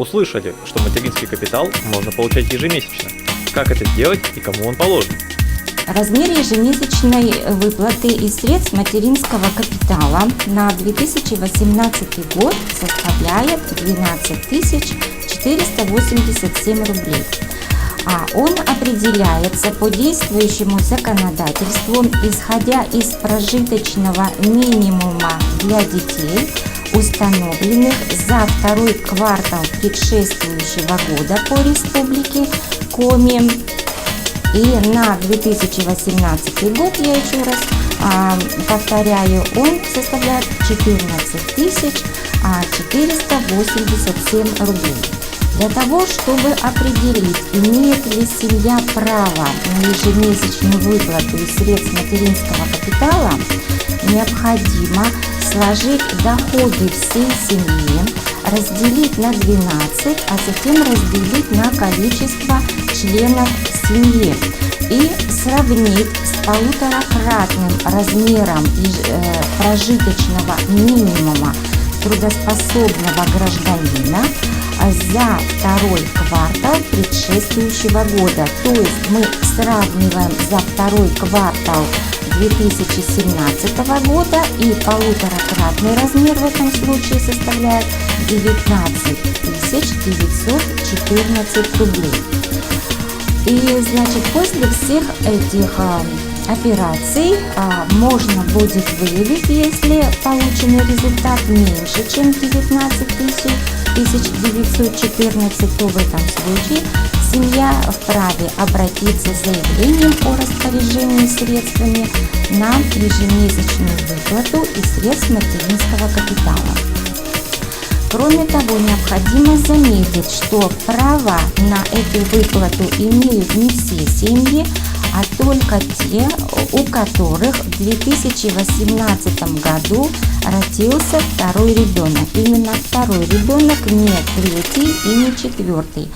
Услышали, что материнский капитал можно получать ежемесячно. Как это сделать и кому он положен? Размер ежемесячной выплаты из средств материнского капитала на 2018 год составляет 12 487 рублей. Он определяется по действующему законодательству, исходя из прожиточного минимума для детей, установленных за второй квартал предшествующего года по республике Коми. И на 2018 год, я еще раз повторяю, он составляет 14 487 рублей. Для того, чтобы определить, имеет ли семья право на ежемесячную выплату из средств материнского капитала, необходимо сложить доходы всей семьи, разделить на 12, а затем разделить на количество членов семьи и сравнить с полуторакратным размером прожиточного минимума трудоспособного гражданина за второй квартал предшествующего года. То есть мы сравниваем за второй квартал 2017 года, и полуторакратный размер в этом случае составляет 19 914 рублей. И значит, после всех этих операций можно будет выявить, если полученный результат меньше, чем 19 914, то в этом случае семья вправе обратиться с заявлением о распоряжении средствами на ежемесячную выплату из средств материнского капитала. Кроме того, необходимо заметить, что право на эту выплату имеют не все семьи, а только те, у которых в 2018 году родился второй ребенок. Именно второй ребенок, не третий и не четвертый,